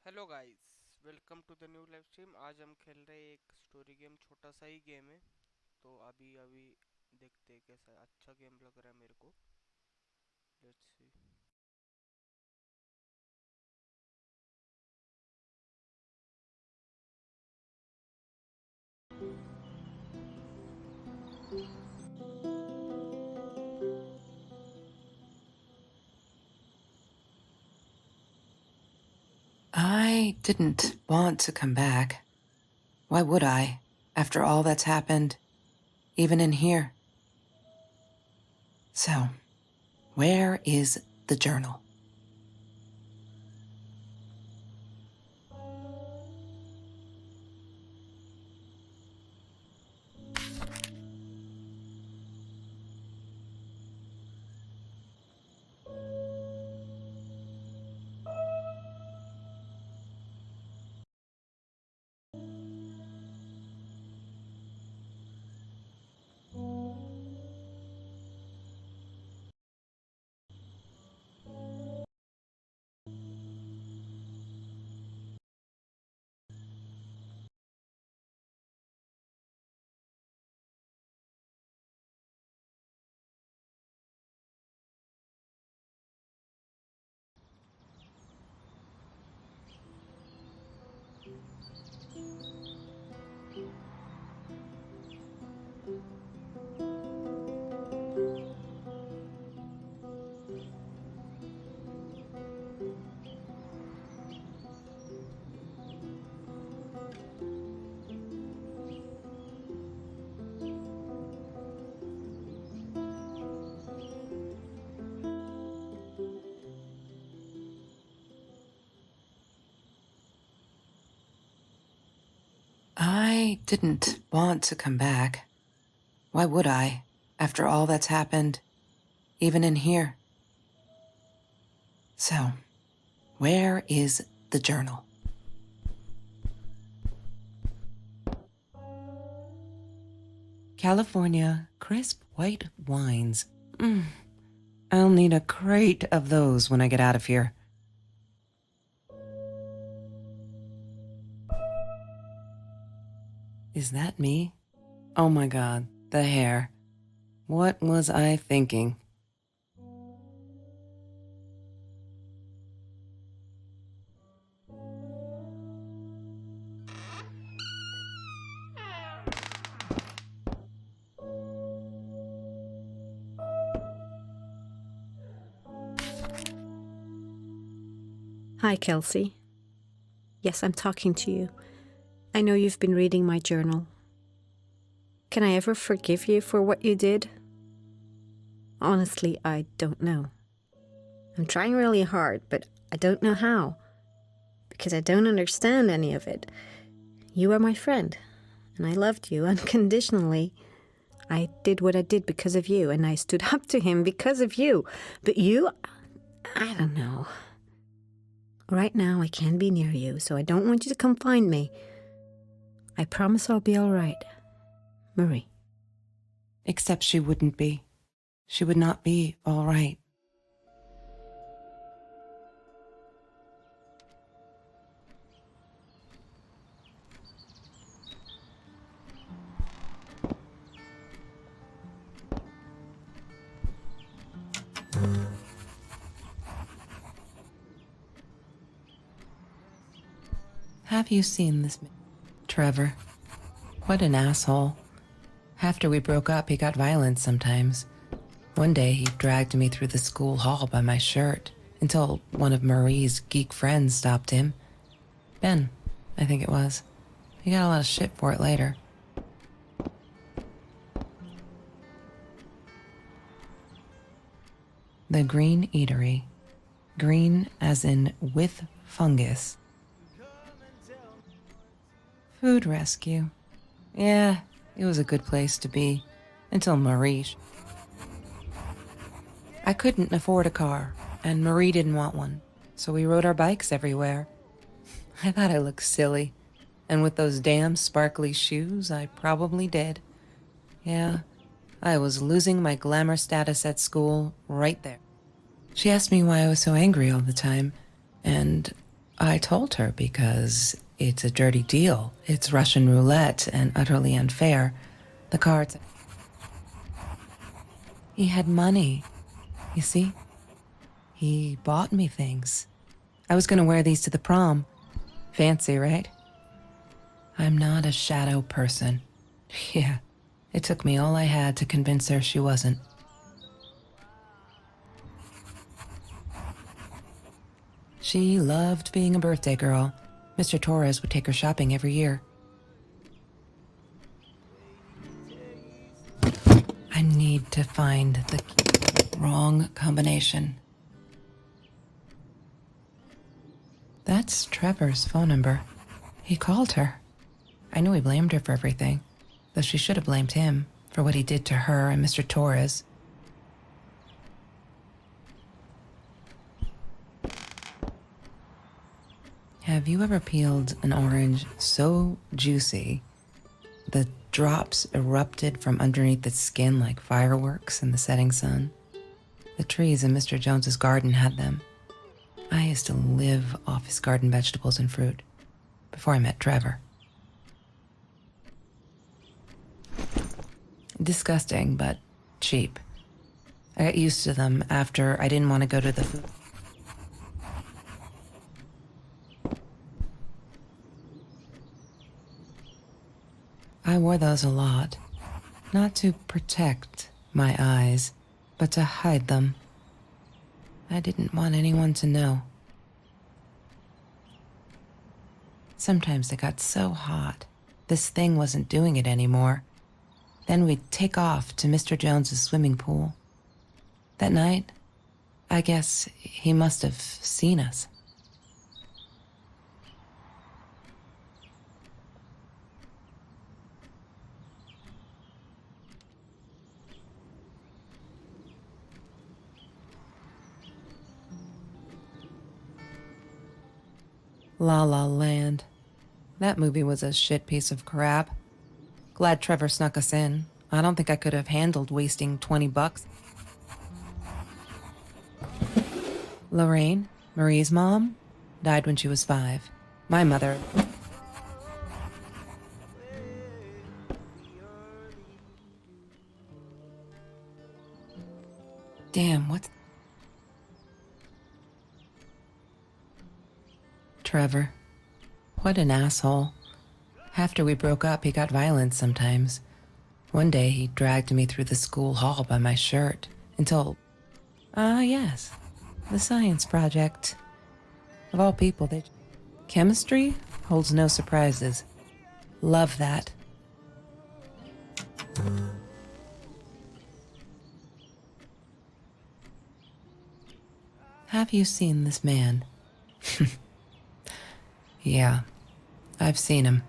Hello guys, welcome to the new live stream. आज हम खेल रहे हैं एक स्टोरी गेम, छोटा सा ही गेम है। तो अभी अभी देखते हैं कैसा है। अच्छा गेम लग रहा है मेरे को। Let's see. I didn't want to come back. Why would I, after all that's happened, even in here? So, where is the journal? I didn't want to come back. Why would I, after all that's happened, even in here? So, where is the journal? California crisp white wines. I'll need a crate of those when I get out of here. Is that me? Oh my god, the hair. What was I thinking? Hi, Kelsey. Yes, I'm talking to you. I know you've been reading my journal. Can I ever forgive you for what you did? Honestly, I don't know. I'm trying really hard, but I don't know how. Because I don't understand any of it. You are my friend, and I loved you unconditionally. I did what I did because of you, and I stood up to him because of you. But you, I don't know. Right now, I can't be near you, so I don't want you to come find me. I promise I'll be all right. Marie. Except she wouldn't be. She would not be all right. Have you seen this? Trevor. What an asshole. After we broke up, he got violent sometimes. One day, he dragged me through the school hall by my shirt until one of Marie's geek friends stopped him. Ben, I think it was. He got a lot of shit for it later. The Green Eatery. Green as in with fungus. Food rescue. Yeah, it was a good place to be. Until Marie. I couldn't afford a car, and Marie didn't want one, so we rode our bikes everywhere. I thought I looked silly, and with those damn sparkly shoes, I probably did. Yeah, I was losing my glamour status at school right there. She asked me why I was so angry all the time, and I told her because it's a dirty deal. It's Russian roulette and utterly unfair. The cards... He had money, you see? He bought me things. I was gonna wear these to the prom. Fancy, right? I'm not a shadow person. Yeah, it took me all I had to convince her she wasn't. She loved being a birthday girl. Mr. Torres would take her shopping every year. I need to find the wrong combination. That's Trevor's phone number. He called her. I knew he blamed her for everything, though she should have blamed him for what he did to her and Mr. Torres. Have you ever peeled an orange so juicy the drops erupted from underneath its skin like fireworks in the setting sun? The trees in Mr. Jones's garden had them. I used to live off his garden vegetables and fruit before I met Trevor. Disgusting, but cheap. I got used to them after I didn't want to go to the food. I wore those a lot, not to protect my eyes, but to hide them. I didn't want anyone to know. Sometimes it got so hot, this thing wasn't doing it anymore. Then we'd take off to Mr. Jones's swimming pool. That night, I guess he must have seen us. La La Land. That movie was a shit piece of crap. Glad Trevor snuck us in. I don't think I could have handled wasting $20. Lorraine, Marie's mom, died when she was 5. My mother... Damn, what... Trevor. What an asshole. After we broke up, he got violent sometimes. One day, he dragged me through the school hall by my shirt until... yes. The science project. Of all people, they... Chemistry holds no surprises. Love that. Have you seen this man? Yeah, I've seen him.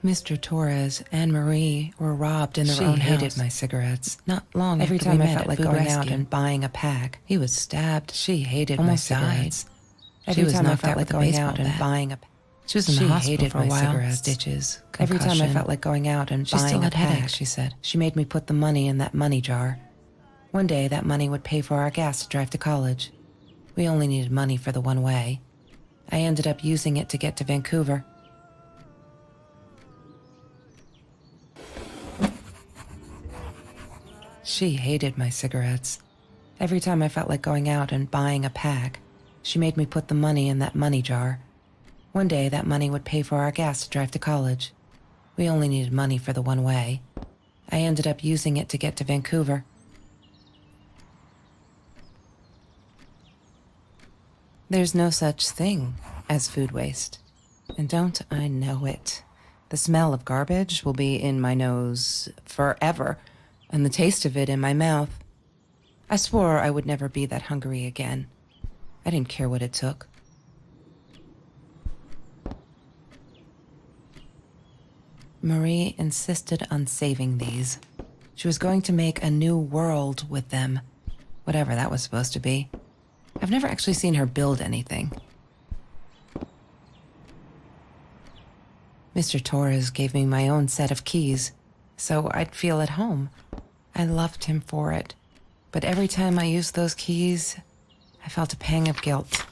Mr. Torres and Marie were robbed in their own house. She hated my cigarettes. Not long every time I felt like going out and buying a pack. He was stabbed. She hated my cigarettes. Every time I felt like going out and buying a pack. She was in the hospital for a while. Stitches. Every time I felt like going out and buying a pack, she said. She made me put the money in that money jar. One day, that money would pay for our gas to drive to college. We only needed money for the one way. I ended up using it to get to Vancouver. She hated my cigarettes. Every time I felt like going out and buying a pack, she made me put the money in that money jar. One day, that money would pay for our gas to drive to college. We only needed money for the one way. I ended up using it to get to Vancouver. There's no such thing as food waste. And don't I know it? The smell of garbage will be in my nose forever, and the taste of it in my mouth. I swore I would never be that hungry again. I didn't care what it took. Marie insisted on saving these. She was going to make a new world with them, whatever that was supposed to be. I've never actually seen her build anything. Mr. Torres gave me my own set of keys, so I'd feel at home. I loved him for it, but every time I used those keys, I felt a pang of guilt.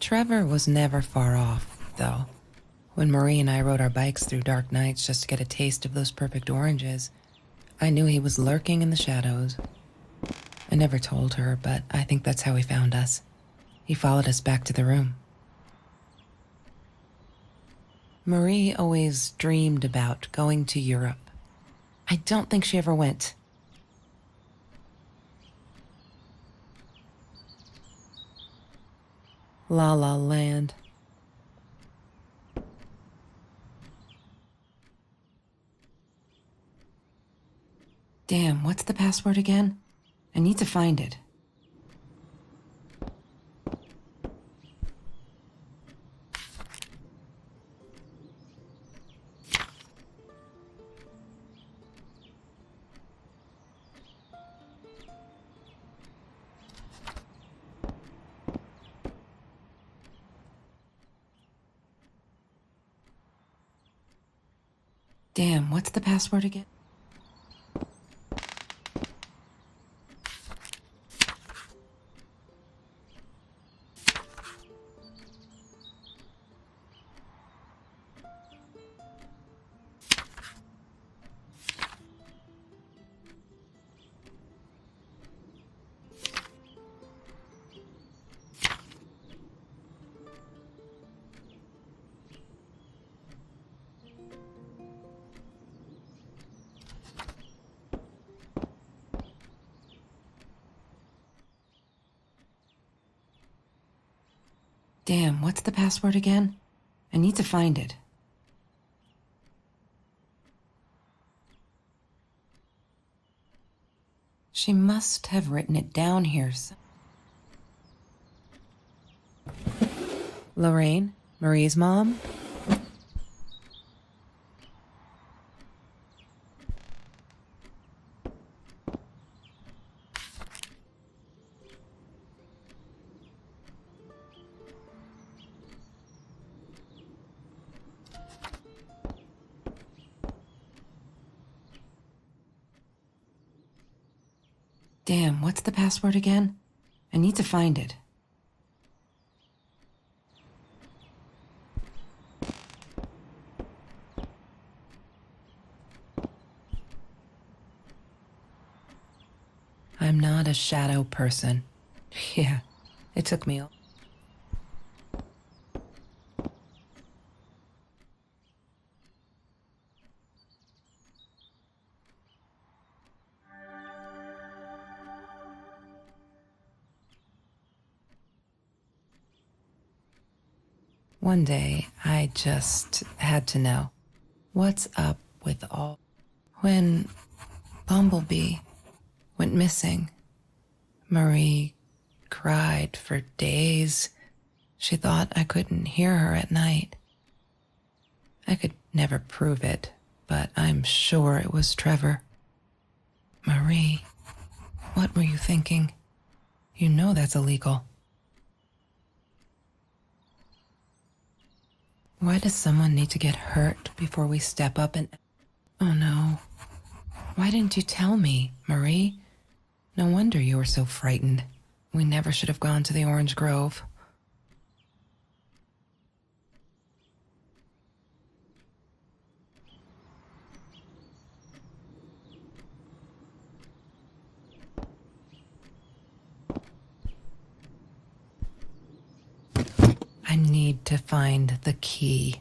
Trevor was never far off, though. When Marie and I rode our bikes through dark nights just to get a taste of those perfect oranges, I knew he was lurking in the shadows. I never told her, but I think that's how he found us. He followed us back to the room. Marie always dreamed about going to Europe. I don't think she ever went. La La Land. Damn, what's the password again? I need to find it. Damn, what's the password again? Damn, what's the password again? I need to find it. She must have written it down here. Lorraine, Marie's mom? Damn, what's the password again? I need to find it. I'm not a shadow person. Yeah, it took me a... One day, I just had to know. What's up with all... When Bumblebee went missing, Marie cried for days. She thought I couldn't hear her at night. I could never prove it, but I'm sure it was Trevor. Marie, what were you thinking? You know that's illegal. Why does someone need to get hurt before we step up and... Oh no. Why didn't you tell me, Marie? No wonder you were so frightened. We never should have gone to the orange grove. I need to find the key.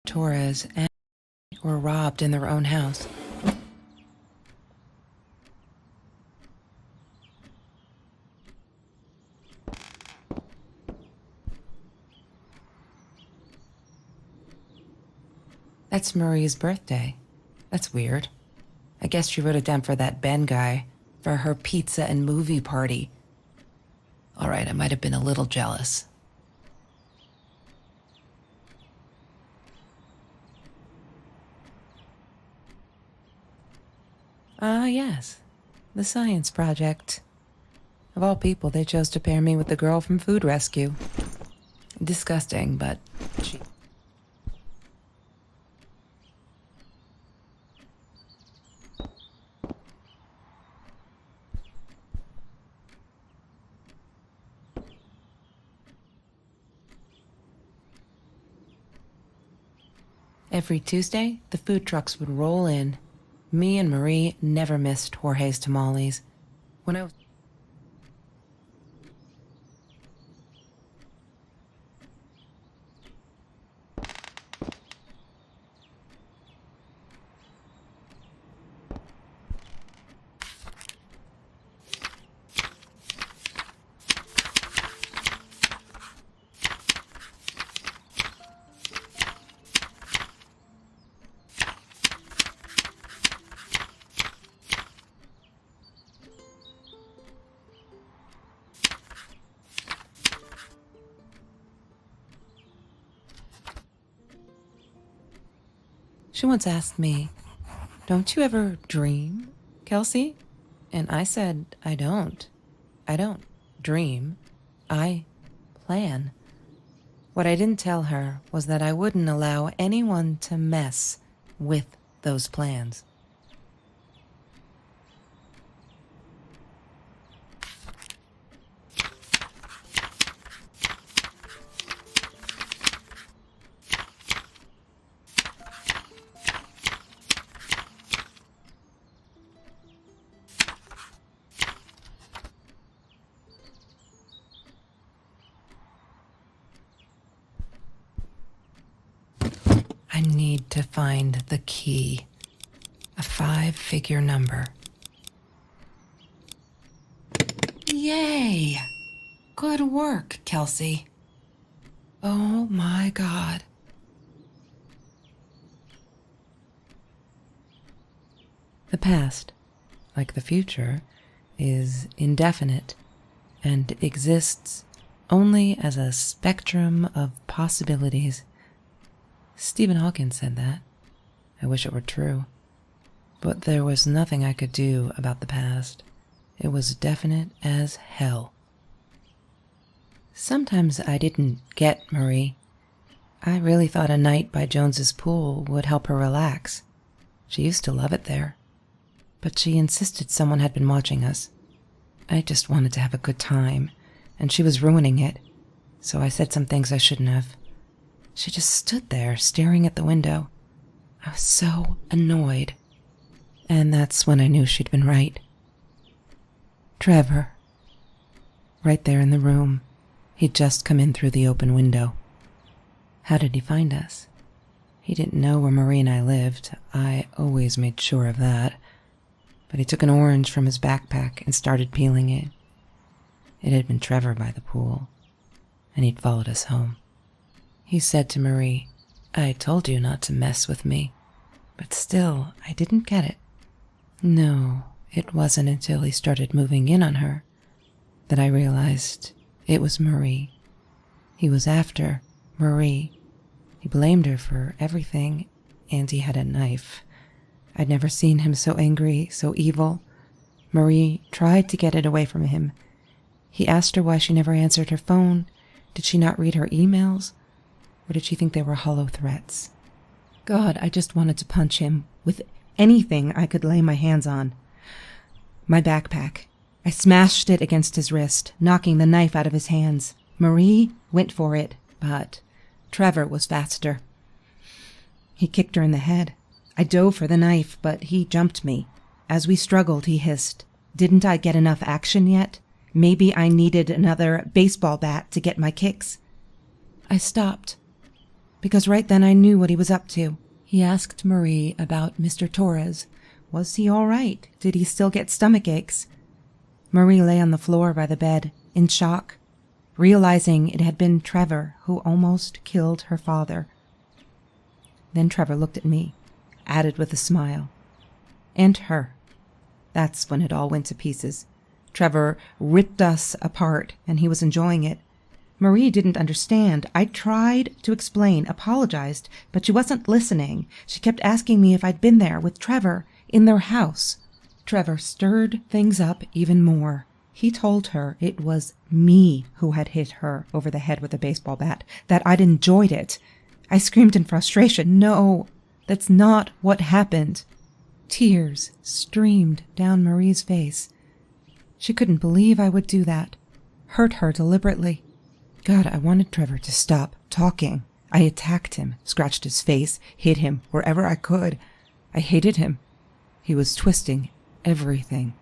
Torres and were robbed in their own house. That's Marie's birthday. That's weird. I guess she wrote it down for that Ben guy, for her pizza and movie party. All right, I might have been a little jealous. Ah, yes. The science project. Of all people, they chose to pair me with the girl from Food Rescue. Disgusting, but she... Every Tuesday, the food trucks would roll in. Me and Marie never missed Jorge's tamales. When I was... She once asked me, "Don't you ever dream, Kelsey?" And I said, I don't. I don't dream. I plan. What I didn't tell her was that I wouldn't allow anyone to mess with those plans. I need to find the key. A 5-figure number. Yay! Good work, Kelsey. Oh my God. The past, like the future, is indefinite and exists only as a spectrum of possibilities. Stephen Hawking said that. I wish it were true. But there was nothing I could do about the past. It was definite as hell. Sometimes I didn't get Marie. I really thought a night by Jones's pool would help her relax. She used to love it there. But she insisted someone had been watching us. I just wanted to have a good time, and she was ruining it. so I said some things I shouldn't have. She just stood there, staring at the window. I was so annoyed. And that's when I knew she'd been right. Trevor. Right there in the room. He'd just come in through the open window. How did he find us? He didn't know where Marie and I lived. I always made sure of that. But he took an orange from his backpack and started peeling it. It had been Trevor by the pool, and he'd followed us home. He said to Marie, "I told you not to mess with me." But still, I didn't get it. No, it wasn't until he started moving in on her that I realized it was Marie. He was after Marie. He blamed her for everything, and he had a knife. I'd never seen him so angry, so evil. Marie tried to get it away from him. He asked her why she never answered her phone. Did she not read her emails? Or did she think they were hollow threats? God, I just wanted to punch him with anything I could lay my hands on. My backpack. I smashed it against his wrist, knocking the knife out of his hands. Marie went for it, but Trevor was faster. He kicked her in the head. I dove for the knife, but he jumped me. As we struggled, he hissed, "Didn't I get enough action yet? Maybe I needed another baseball bat to get my kicks." I stopped, because right then I knew what he was up to. He asked Marie about Mr. Torres. Was he all right? Did he still get stomach aches? Marie lay on the floor by the bed, in shock, realizing it had been Trevor who almost killed her father. Then Trevor looked at me, added with a smile. And her. That's when it all went to pieces. Trevor ripped us apart, and he was enjoying it. Marie didn't understand. I tried to explain, apologized, but she wasn't listening. She kept asking me if I'd been there with Trevor in their house. Trevor stirred things up even more. He told her it was me who had hit her over the head with a baseball bat, that I'd enjoyed it. I screamed in frustration. No, that's not what happened. Tears streamed down Marie's face. She couldn't believe I would do that. Hurt her deliberately. God, I wanted Trevor to stop talking. I attacked him, scratched his face, hit him wherever I could. I hated him. He was twisting everything.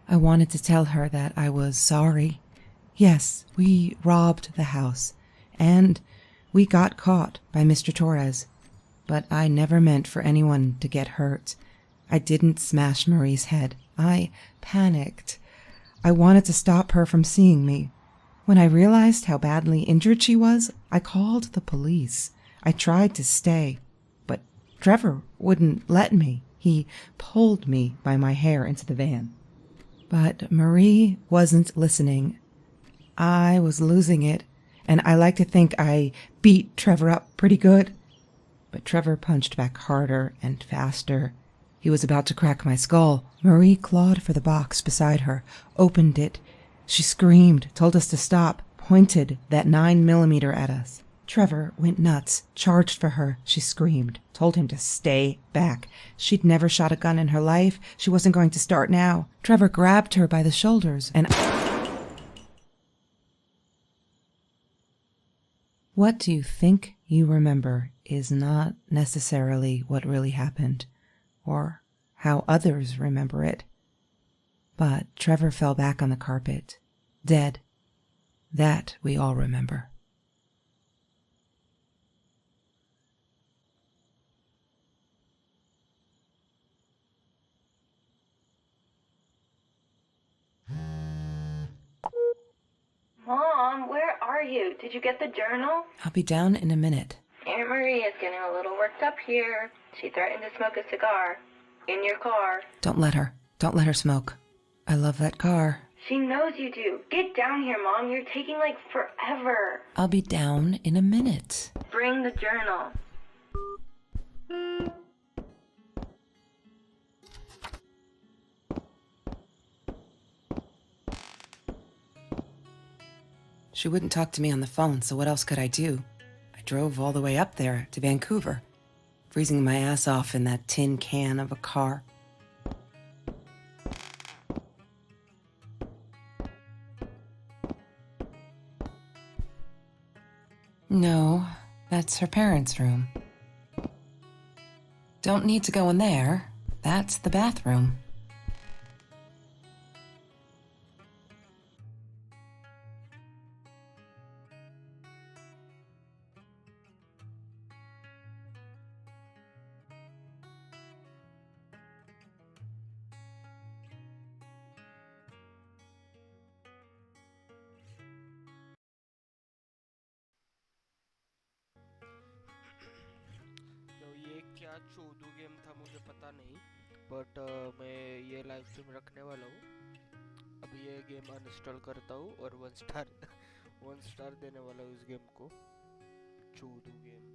I wanted to tell her that I was sorry. Yes, we robbed the house, and we got caught by Mr. Torres. But I never meant for anyone to get hurt. I didn't smash Marie's head. I panicked. I wanted to stop her from seeing me. When I realized how badly injured she was, I called the police. I tried to stay, but Trevor wouldn't let me. He pulled me by my hair into the van. But Marie wasn't listening. I was losing it, and I like to think I beat Trevor up pretty good. But Trevor punched back harder and faster. He was about to crack my skull. Marie clawed for the box beside her, opened it. She screamed, told us to stop, pointed that 9mm at us. Trevor went nuts, charged for her. She screamed, told him to stay back. She'd never shot a gun in her life. She wasn't going to start now. Trevor grabbed her by the shoulders and... What do you think you remember is not necessarily what really happened, or how others remember it. But Trevor fell back on the carpet, dead. That we all remember. Mom, where are you? Did you get the journal? I'll be down in a minute. Aunt Marie is getting a little worked up here. She threatened to smoke a cigar. In your car. Don't let her. Don't let her smoke. I love that car. She knows you do. Get down here, Mom. You're taking, like, forever. I'll be down in a minute. Bring the journal. She wouldn't talk to me on the phone, so what else could I do? I drove all the way up there to Vancouver, freezing my ass off in that tin can of a car. No, that's her parents' room. Don't need to go in there. That's the bathroom. तो ये क्या चोदू game था मुझे पता नहीं, but मैं ये live stream रखने वाला हूँ। अब ये गेम अनइंस्टॉल करता हूँ और 1 स्टार 1 स्टार देने वाला हूँ इस गेम को। चोदू गेम।